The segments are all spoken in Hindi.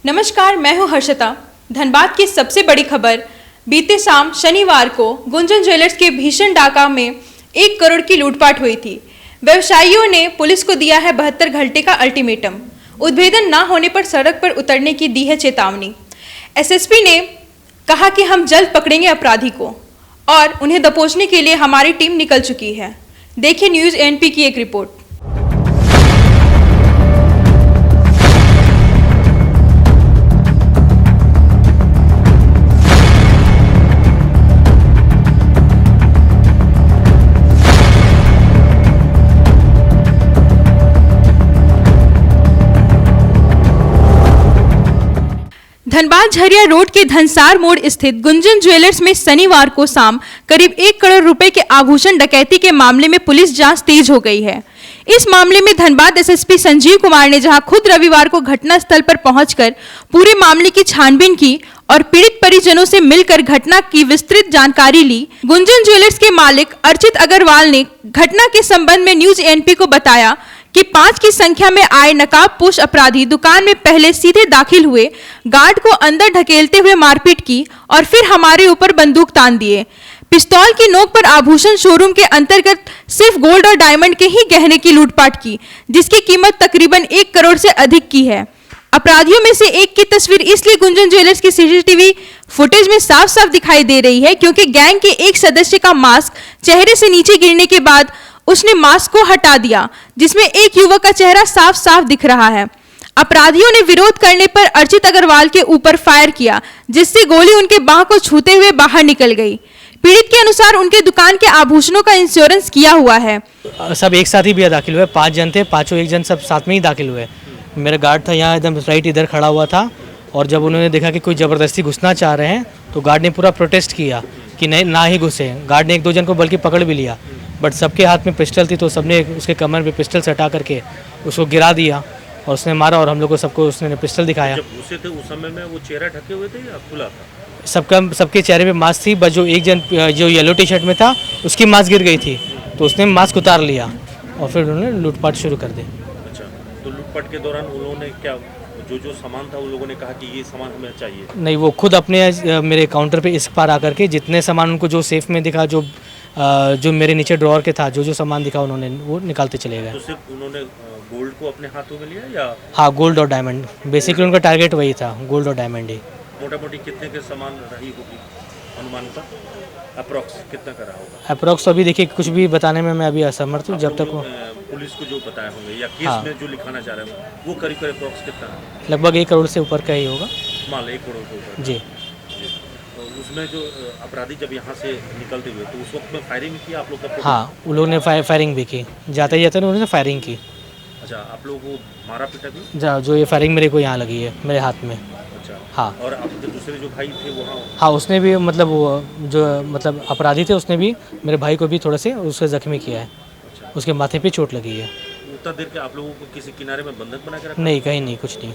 नमस्कार, मैं हूं हर्षिता। धनबाद की सबसे बड़ी खबर। बीते शाम शनिवार को गुंजन ज्वेलर्स के भीषण डाका में 1 करोड़ की लूटपाट हुई थी। व्यवसायियों ने पुलिस को दिया है 72 घंटे का अल्टीमेटम। उद्भेदन न होने पर सड़क पर उतरने की दी है चेतावनी। एसएसपी ने कहा कि हम जल्द पकड़ेंगे अपराधी को और उन्हें दबोचने के लिए हमारी टीम निकल चुकी है। देखिए न्यूज़ एएनपी की एक रिपोर्ट। धनबाद झरिया रोड के धनसार मोड़ स्थित गुंजन ज्वेलर्स में शनिवार को शाम करीब 1 करोड़ रुपए के आभूषण डकैती के मामले में पुलिस जांच तेज हो गई है। इस मामले में धनबाद एसएसपी संजीव कुमार ने जहां खुद रविवार को घटनास्थल पर पहुंचकर पूरे मामले की छानबीन की और पीड़ित परिजनों से मिलकर घटना की विस्तृत जानकारी ली, गुंजन ज्वेलर्स के मालिक अर्चित अग्रवाल ने घटना के संबंध में न्यूज एएनपी को बताया कि 5 की संख्या में आए नकाबपोश अपराधी दुकान में पहले सीधे दाखिल हुए, गार्ड को अंदर ढकेलते हुए मारपीट की और फिर हमारे ऊपर बंदूक तान दिए। पिस्तौल की नोक पर आभूषण शोरूम के अंतर्गत सिर्फ गोल्ड और डायमंड के ही गहने की लूटपाट की, जिसकी कीमत तकरीबन 1 करोड़ से अधिक की है। अपराधियों में से एक की तस्वीर इसलिए गुंजन ज्वेलर्स की सीसीटीवी फुटेज में साफ साफ दिखाई दे रही है क्योंकि गैंग के एक सदस्य का मास्क चेहरे से नीचे गिरने के बाद उसने मास्क को हटा दिया, जिसमें एक युवक का चेहरा साफ साफ दिख रहा है। अपराधियों ने विरोध करने पर अर्चित अग्रवाल के ऊपर फायर किया, जिससे गोली उनके बाह को छूते हुए बाहर निकल गई। पीड़ित के अनुसार उनके दुकान के आभूषणों का इंश्योरेंस किया हुआ है। सब एक साथ ही भी दाखिल हुए, 5 जन थे, पांचों एक जन सब साथ में ही दाखिल हुए। मेरा गार्ड था यहाँ एकदम राइट इधर खड़ा हुआ था और जब उन्होंने देखा कि कोई ज़बरदस्ती घुसना चाह रहे हैं तो गार्ड ने पूरा प्रोटेस्ट किया कि नहीं, ना ही घुसे। गार्ड ने 1-2 जन को बल्कि पकड़ भी लिया, बट सबके हाथ में पिस्टल थी तो सबने उसके कमर पे पिस्टल से हटा करके उसको गिरा दिया और उसने मारा और हम लोग को सबको उसने पिस्टल दिखाया। जब घुसे थे उस समय में वो चेहरा ढके हुए थे या खुला था? सबके चेहरे पे मास्क थी, बस जो एक जन जो येलो टी शर्ट में था उसकी मास्क गिर गई थी तो उसने मास्क उतार लिया और फिर उन्होंने लूटपाट शुरू कर दी। अच्छा, तो लूटपाट के दौरान उन्होंने क्या जो सामान था उन लोगों ने कहा कि ये सामान हमें चाहिए? नहीं, वो खुद अपने मेरे काउंटर पे इस पार आकर के जितने सामान उनको जो सेफ में दिखा, जो मेरे नीचे ड्रॉअर के था, जो सामान दिखा उन्होंने वो निकालते चले गए। तो सिर्फ उन्होंने गोल्ड को अपने हाथों में लिया या? हाँ, गोल्ड और डायमंड, बेसिकली उनका टारगेट वही था, गोल्ड और डायमंड ही। मोटा मोटी कितने के सामान रही होगी अनुमान का? अप्रॉक्स कितना करा होगा? अप्रॉक्स तो अभी देखिए कुछ भी बताने में मैं अभी असमर्थ हूँ। जब तक वो पुलिस को जो बताए होंगे या केस में जो लिखाना चाह रहे हैं वो करीब अप्रॉक्स कितना है? लगभग 1 करोड़ से ऊपर का ही होगा। मान लो 1 करोड़ के ऊपर जी। तो उसमें जो अपराधी जब यहाँ से निकलते हुए तो उस वक्त में फायरिंग की आप लोग का? हाँ, उन लोगों ने फायरिंग भी की, जाते जाते उन्होंने फायरिंग की। अच्छा, आप लोगों को मारा पीटा भी? जो ये फायरिंग मेरे को यहाँ लगी है, मेरे हाथ में। अच्छा, हाँ। और आपके दूसरे जो भाई थे वहाँ? हाँ, उसने भी मतलब वो जो मतलब अपराधी थे उसने भी मेरे भाई को भी थोड़ा से उससे जख्मी किया है। अच्छा। उसके माथे पे चोट लगी है। उतना देर के आप लोगों को किसी किनारे में बंधक बना के रखा? नहीं, कहीं नहीं, कुछ नहीं।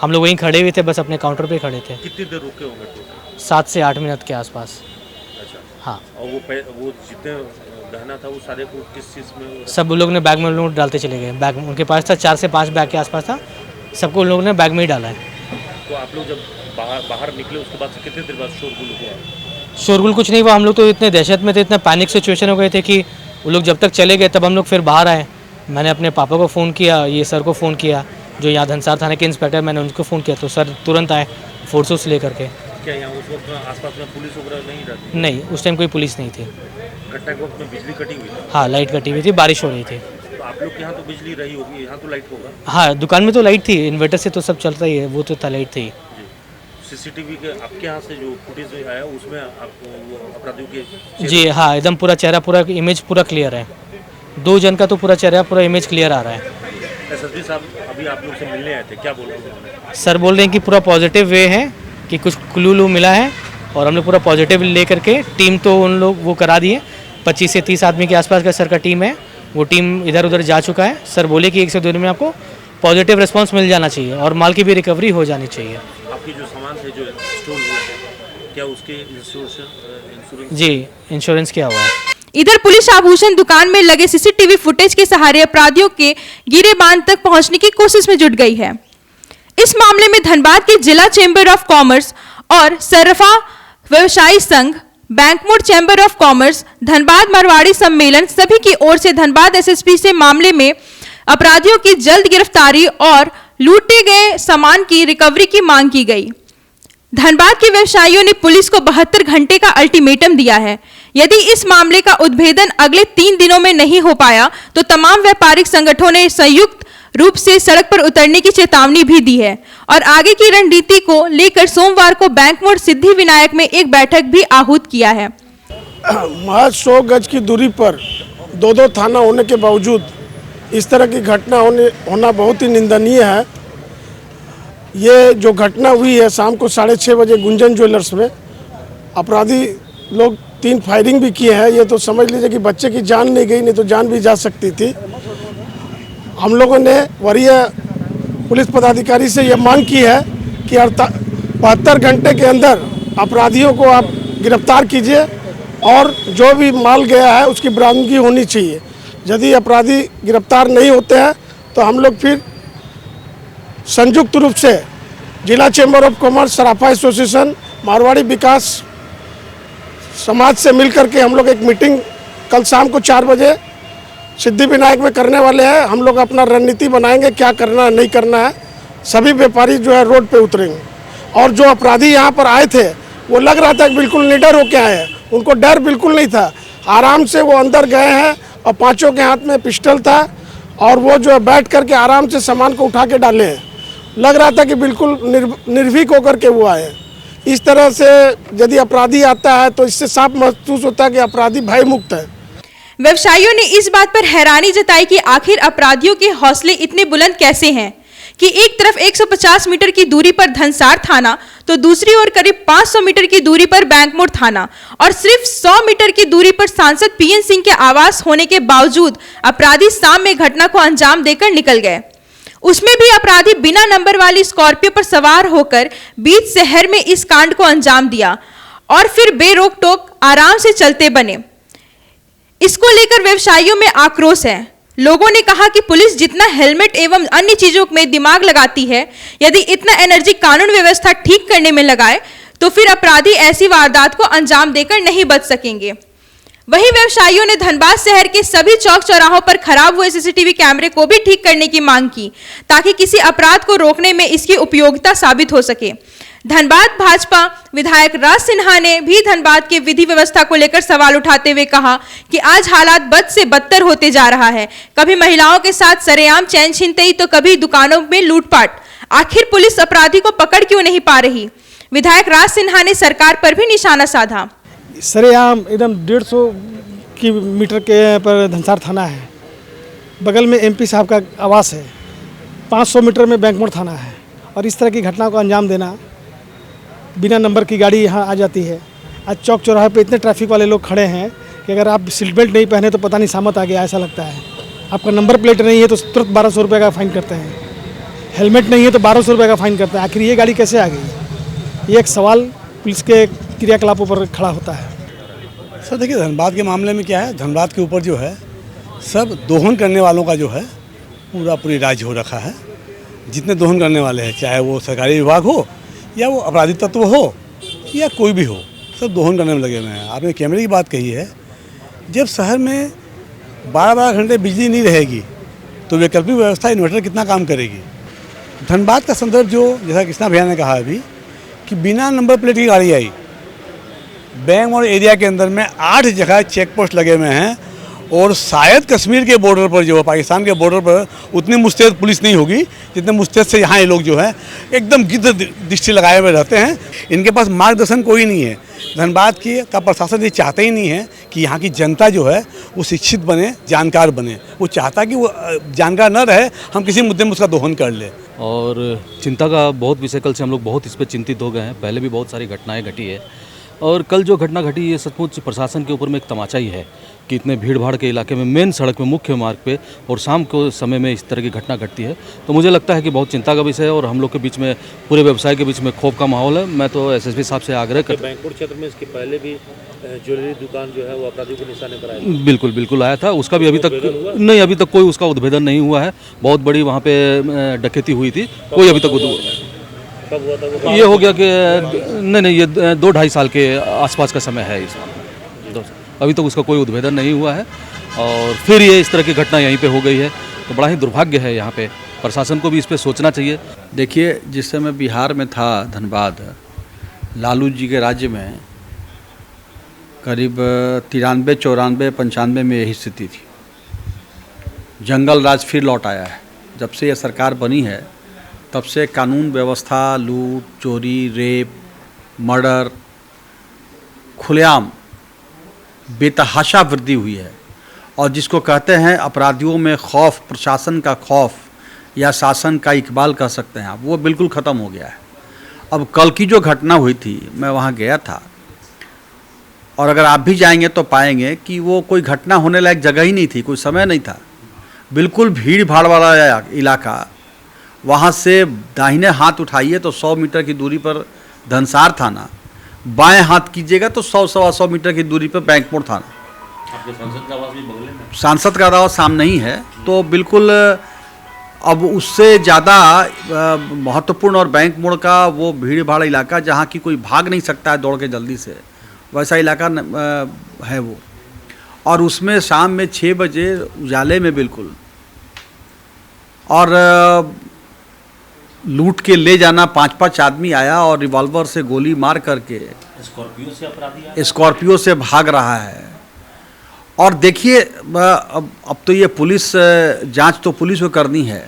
हम लोग वहीं खड़े हुए थे, बस अपने काउंटर पे खड़े थे। कितनी देर रुके होंगे टोटल? 7 से 8 मिनट के आसपास। अच्छा। हाँ। और वो जितने गहना था वो सारे को किस चीज़ में? सब लोग ने बैग में लोग डालते चले गए। बैग उनके पास था, 4 से 5 बैग के आसपास था, सबको लोगों ने बैग में ही डाला है। तो आप लोग जब बाहर निकले उसके बाद से कितने देर बाद शोरगुल हुआ? शोरगुल कुछ नहीं हुआ, हम लोग तो इतने दहशत में थे, इतना पैनिक सिचुएशन हो गए थे कि वो लोग जब तक चले गए तब हम लोग फिर बाहर आए। मैंने अपने पापा को फ़ोन किया, ये सर को फ़ोन किया जो यहाँ धनसार थाने के इंस्पेक्टर, मैंने उनको फ़ोन किया तो सर तुरंत आए फोर्सेस लेकर के। क्या यहाँ उस वक्त आसपास में पुलिस वगैरह नहीं रहती? नहीं, उस टाइम कोई पुलिस नहीं थी। घटना के वक्त में बिजली कटी हुई थी? हाँ, लाइट कटी हुई थी, बारिश हो रही थी। तो आप लोग के यहाँ तो बिजली रही होगी, यहाँ तो लाइट होगा? हाँ, दुकान में तो लाइट थी, इन्वर्टर से तो सब चलता ही है, वो तो था, लाइट थी। सीसीटीवी के आपके यहाँ से जो फुटेज आया उसमें आपको वो अपराधियों के? जी हाँ, एकदम पूरा चेहरा, पूरा इमेज पूरा क्लियर है। 2 जन का तो पूरा चेहरा, पूरा इमेज क्लियर आ रहा है। एसएसपी साहब अभी आप लोग से मिलने आए थे, क्या बोल रहे हैं? सर बोल रहे हैं कि पूरा पॉजिटिव वे है कि कुछ क्लू मिला है और हम लोग पूरा पॉजिटिव लेकर के टीम तो उन लोग वो करा दिए। 25 से 30 आदमी के आसपास का सर का टीम है, वो टीम इधर उधर जा चुका है। सर बोले कि 1 से 2 दिन में आपको पॉजिटिव रिस्पांस मिल जाना चाहिए और माल की भी रिकवरी हो जानी चाहिए। आपके जो सामान थे जो स्टोर हुए हैं क्या उसके इंश्योरेंस? जी, इंश्योरेंस किया हुआ है। इधर पुलिस आभूषण दुकान में लगे सीसीटीवी फुटेज के सहारे अपराधियों के गिरे बांध तक पहुंचने की कोशिश में जुट गई है। इस मामले में धनबाद के जिला चैम्बर ऑफ कॉमर्स और सर्राफा व्यवसायी संघ, Bankmore chamber of commerce, Dhanbad Marwari सम्मेलन सभी की ओर से धनबाद एसएसपी से मामले में अपराधियों की जल्द गिरफ्तारी और लूटे गए सामान की रिकवरी की मांग की गई। धनबाद के व्यवसायियों ने पुलिस को 72 घंटे का अल्टीमेटम दिया है। यदि इस मामले का उद्भेदन अगले 3 दिनों में नहीं हो पाया तो तमाम व्यापारिक संगठनों ने संयुक्त रूप से सड़क पर उतरने की चेतावनी भी दी है और आगे की रणनीति को लेकर सोमवार को बैंक मोड़ सिद्धि विनायक में एक बैठक भी आहूत किया है। महज 100 गज की दूरी पर दो थाना होने के बावजूद इस तरह की घटना होना बहुत ही निंदनीय है। ये जो घटना हुई है शाम को 6:30 बजे गुंजन ज्वेलर्स में, अपराधी लोग 3 फायरिंग भी किए हैं। ये तो समझ लीजिए कि बच्चे की जान नहीं गई, नहीं तो जान भी जा सकती थी। हम लोगों ने वरीय पुलिस पदाधिकारी से यह मांग की है कि 72 घंटे के अंदर अपराधियों को आप गिरफ्तार कीजिए और जो भी माल गया है उसकी बरामदगी होनी चाहिए। यदि अपराधी गिरफ्तार नहीं होते हैं तो हम लोग फिर संयुक्त रूप से जिला चैम्बर ऑफ कॉमर्स, सर्राफा एसोसिएशन, मारवाड़ी विकास समाज से मिलकर के हम लोग एक मीटिंग कल शाम को 4 बजे सिद्धि विनायक में करने वाले हैं। हम लोग अपना रणनीति बनाएंगे, क्या करना है नहीं करना है। सभी व्यापारी जो है रोड पे उतरेंगे और जो अपराधी यहाँ पर आए थे वो लग रहा था कि बिल्कुल निडर होके आए हैं, उनको डर बिल्कुल नहीं था। आराम से वो अंदर गए हैं और 5 के हाथ में पिस्टल था और वो जो है बैठ करके आराम से सामान को उठा के डाले हैं। लग रहा था कि बिल्कुल निर्भीक होकर के वो आए। इस तरह से यदि अपराधी आता है तो इससे साफ महसूस होता है कि अपराधी भय मुक्त है। व्यवसायियों ने इस बात पर हैरानी जताई कि आखिर अपराधियों के हौसले इतने बुलंद कैसे हैं कि एक तरफ 150 मीटर की दूरी पर धनसार थाना तो दूसरी ओर करीब 500 मीटर की दूरी पर बैंकमोड़ थाना और सिर्फ 100 मीटर की दूरी पर सांसद पीएन सिंह के आवास होने के बावजूद अपराधी शाम में घटना को अंजाम देकर निकल गए। उसमें भी अपराधी बिना नंबर वाली स्कॉर्पियो पर सवार होकर बीच शहर में इस कांड को अंजाम दिया और फिर बेरोक टोक आराम से चलते बने। इसको लेकर व्यवसायियों में आक्रोश है। लोगों ने कहा कि पुलिस जितना हेलमेट एवं अन्य चीजों में दिमाग लगाती है, यदि इतना एनर्जी कानून व्यवस्था ठीक करने में लगाए तो फिर अपराधी ऐसी वारदात को अंजाम देकर नहीं बच सकेंगे। वहीं व्यवसायियों ने धनबाद शहर के सभी चौक चौराहों पर खराब हुए सीसीटीवी कैमरे को भी ठीक करने की मांग की ताकि किसी अपराध को रोकने में इसकी उपयोगिता साबित हो सके। धनबाद भाजपा विधायक राज सिन्हा ने भी धनबाद के विधि व्यवस्था को लेकर सवाल उठाते हुए कहा कि आज हालात बद से बदतर होते जा रहा है। कभी महिलाओं के साथ सरेआम चैन छीनते तो कभी दुकानों में लूटपाट। आखिर पुलिस अपराधी को पकड़ क्यों नहीं पा रही? विधायक राज सिन्हा ने सरकार पर भी निशाना साधा। सरेआम एकदम 150 मीटर के पर धनसार थाना है, बगल में एमपी साहब का आवास है, 500 मीटर में बैंकमोड़ थाना है और इस तरह की घटना को अंजाम देना, बिना नंबर की गाड़ी यहाँ आ जाती है। आज चौक चौराहे पे इतने ट्रैफिक वाले लोग खड़े हैं कि अगर आप सीट बेल्ट नहीं पहने तो पता नहीं सामत आ गया ऐसा लगता है। आपका नंबर प्लेट नहीं है तो तुरंत 1200 रुपये का फाइन करते हैं, हेलमेट नहीं है तो 1200 रुपये का फाइन करते हैं। आखिर ये गाड़ी कैसे आ गई? ये एक सवाल पुलिस के क्रियाकलापों पर खड़ा होता है। सर देखिए, धनबाद के मामले में क्या है, धनबाद के ऊपर जो है सब दोहन करने वालों का जो है पूरी राज्य हो रखा है। जितने दोहन करने वाले हैं, चाहे वो सरकारी विभाग हो या वो अपराधी तत्व हो या कोई भी हो, सब दोहन करने में लगे हुए हैं। आपने कैमरे की बात कही है, जब शहर में 12-12 घंटे बिजली नहीं रहेगी तो वैकल्पिक व्यवस्था इन्वर्टर कितना काम करेगी। धनबाद का संदर्भ जो जैसा कृष्णा भैया ने कहा अभी कि बिना नंबर प्लेट की गाड़ी आई, बैंक और एरिया के अंदर में 8 जगह चेक पोस्ट लगे हुए हैं और शायद कश्मीर के बॉर्डर पर जो है, पाकिस्तान के बॉर्डर पर उतनी मुस्तैद पुलिस नहीं होगी जितने मुस्तैद से यहाँ ये लोग जो है एकदम गिद्ध दृष्टि लगाए हुए रहते हैं। इनके पास मार्गदर्शन कोई नहीं है। धनबाद का प्रशासन ये चाहते ही नहीं है कि यहाँ की जनता जो है वो शिक्षित बने, जानकार बने। वो चाहता कि वो जानकार न रहे, हम किसी मुद्दे में उसका दोहन कर ले। और चिंता का बहुत विषय, कल से हम लोग बहुत इस पर चिंतित हो गए हैं। पहले भी बहुत सारी घटनाएं घटी है और कल जो घटना घटी ये सचमुच प्रशासन के ऊपर में एक तमाचा ही है, कि इतने भीड़ भाड़ के इलाके में, मेन सड़क में, मुख्य मार्ग पे और शाम को समय में इस तरह की घटना घटती है, तो मुझे लगता है कि बहुत चिंता का विषय है और हम लोग के बीच में, पूरे व्यवसाय के बीच में खौफ का माहौल है। मैं तो एसएसपी साहब से आग्रह करता हूँ। बैंकपुर क्षेत्र में इसके पहले भी ज्वेलरी दुकान जो है वो अपराधियों को निशाने पर आया। बिल्कुल बिल्कुल आया था, उसका भी अभी तक नहीं, अभी तक कोई उसका उद्भेदन नहीं हुआ है। बहुत बड़ी वहाँ पे डकैती हुई थी, कोई अभी तक कब हुआ था वो? ये हो गया कि नहीं, ये 2-2.5 साल के आसपास का समय है इसमें। अभी तक उसका कोई उद्भेदन नहीं हुआ है और फिर ये इस तरह की घटना यहीं पे हो गई है, तो बड़ा ही दुर्भाग्य है। यहाँ पे प्रशासन को भी इस पे सोचना चाहिए। देखिए, जिस समय बिहार में था धनबाद, लालू जी के राज्य में करीब 93, 94, 95 में यही स्थिति थी। जंगल राज फिर लौट आया है। जब से यह सरकार बनी है तब से कानून व्यवस्था, लूट, चोरी, रेप, मर्डर, खुलेआम बेतहाशा वृद्धि हुई है। और जिसको कहते हैं अपराधियों में खौफ, प्रशासन का खौफ या शासन का इकबाल कह सकते हैं आप, वो बिल्कुल ख़त्म हो गया है। अब कल की जो घटना हुई थी, मैं वहाँ गया था और अगर आप भी जाएंगे तो पाएंगे कि वो कोई घटना होने लायक जगह ही नहीं थी, कोई समय नहीं था। बिल्कुल भीड़ भाड़ वाला इलाका। वहाँ से दाहिने हाथ उठाइए तो 100 मीटर की दूरी पर धनसार थाना, बाएं हाथ कीजिएगा तो 100-125 मीटर की दूरी पर बैंकपुर थाना। आपके सांसद का आवास भी बगल में? सांसद का आवास सामने ही है, तो बिल्कुल अब उससे ज़्यादा महत्वपूर्ण और बैंक मोड़ का वो भीड़ भाड़ इलाका जहाँ की कोई भाग नहीं सकता है दौड़ के जल्दी से, वैसा इलाका है वो। और उसमें शाम में 6 बजे उजाले में बिल्कुल, और लूट के ले जाना, 5-5 आदमी आया और रिवॉल्वर से गोली मार करके स्कॉर्पियो से भाग रहा है। और देखिए, अब तो ये पुलिस जांच तो पुलिस को करनी है।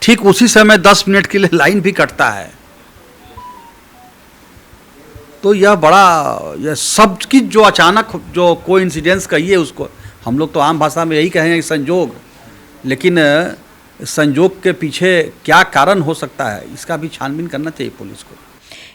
ठीक उसी समय 10 मिनट के लिए लाइन भी कटता है। तो यह बड़ा, यह सब की जो अचानक जो कोइंसिडेंस कहिए उसको, हम लोग तो आम भाषा में यही कहेंगे संजोग, लेकिन संजोग के पीछे क्या कारण हो सकता है, इसका भी छानबीन करना चाहिए पुलिस को।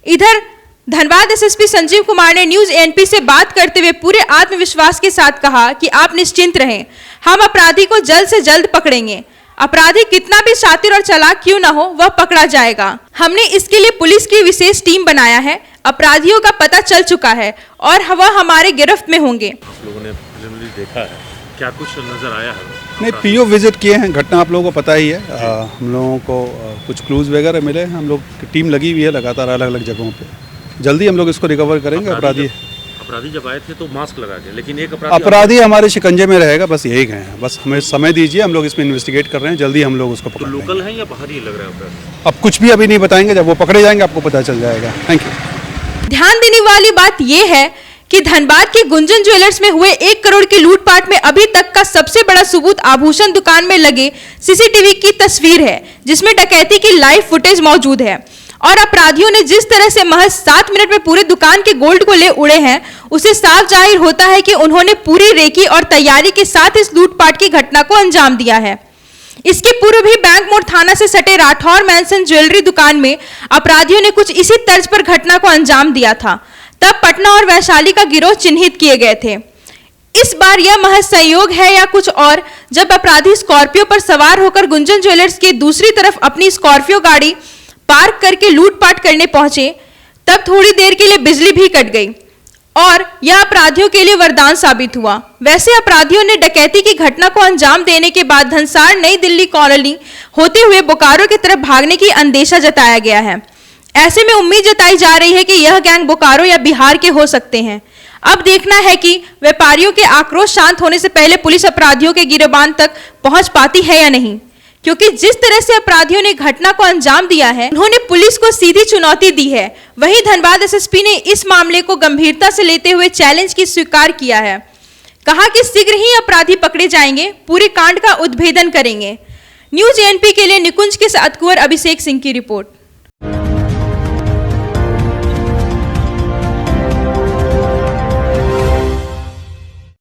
इधर धनबाद एसएसपी संजीव कुमार ने न्यूज एनपी से बात करते हुए पूरे आत्मविश्वास के साथ कहा कि आप निश्चिंत रहें, हम अपराधी को जल्द से जल्द पकड़ेंगे। अपराधी कितना भी शातिर और चालाक क्यों ना हो, वह पकड़ा जाएगा। हमने इसके लिए पुलिस की विशेष टीम बनाया है। अपराधियों का पता चल चुका है और वह हमारे गिरफ्त में होंगे। आप लोगों ने प्रिलिमिनरी देखा है, क्या कुछ नजर आया है? नहीं, पीओ विजिट किए हैं, घटना आप लोगों को पता ही है। हम लोगों को कुछ क्लूज वगैरह मिले हैं, हम लोग की टीम लगी हुई है लगातार अलग अलग जगहों पे। जल्दी हम लोग इसको रिकवर करेंगे। अपराधी जब आए थे तो मास्क लगा के, लेकिन एक अपराधी हमारे शिकंजे में रहेगा, बस यही गए हैं। बस हमें समय दीजिए, हम लोग इसमें इन्वेस्टिगेट कर रहे हैं, जल्दी हम लोग उसको पकड़ लेंगे। लोकल है या बाहरी लग रहा है अपराधी? अब कुछ भी अभी नहीं बताएंगे, जब वो पकड़े जाएंगे आपको पता चल जाएगा। Thank you. ध्यान देने वाली बात यह है कि धनबाद के गुंजन ज्वेलर्स में हुए 1 करोड़ की लूटपाट में अभी तक का सबसे बड़ा सबूत आभूषण दुकान में लगे सीसीटीवी की तस्वीर है, जिसमें डकैती की लाइव फुटेज मौजूद है। और अपराधियों ने जिस तरह से महज 7 मिनट में पूरे दुकान के गोल्ड को ले उड़े हैं, उसे साफ जाहिर होता है कि उन्होंने पूरी रेकी और तैयारी के साथ इस लूटपाट की घटना को अंजाम दिया है। इसके पूर्व भी बैंक मोड़ थाना से सटे राठौर मैंसन ज्वेलरी दुकान में अपराधियों ने कुछ इसी तर्ज पर घटना को अंजाम दिया था। तब पटना और वैशाली का गिरोह चिन्हित किए गए थे। इस बार यह महज संयोग है या कुछ और, जब अपराधी स्कॉर्पियो पर सवार होकर गुंजन ज्वेलर्स के दूसरी तरफ अपनी स्कॉर्पियो गाड़ी पार्क करके लूटपाट करने पहुंचे, तब थोड़ी देर के लिए बिजली भी कट गई और यह अपराधियों के लिए वरदान साबित हुआ। वैसे अपराधियों ने डकैती की घटना को अंजाम देने के बाद धनसार नई दिल्ली कॉलोनी होते हुए बोकारो की तरफ भागने की अंदेशा जताया गया है। ऐसे में उम्मीद जताई जा रही है कि यह गैंग बोकारो या बिहार के हो सकते हैं। अब देखना है कि व्यापारियों के आक्रोश शांत होने से पहले पुलिस अपराधियों के गिरबान तक पहुंच पाती है या नहीं, क्योंकि जिस तरह से अपराधियों ने घटना को अंजाम दिया है, उन्होंने पुलिस को सीधी चुनौती दी है। वहीं धनबाद एसएसपी ने इस मामले को गंभीरता से लेते हुए चैलेंज की स्वीकार किया है। कहा कि शीघ्र ही अपराधी पकड़े जाएंगे, पूरे कांड का उद्भेदन करेंगे। न्यूज एनपी के लिए निकुंज के साथ कुंवर अभिषेक सिंह की रिपोर्ट।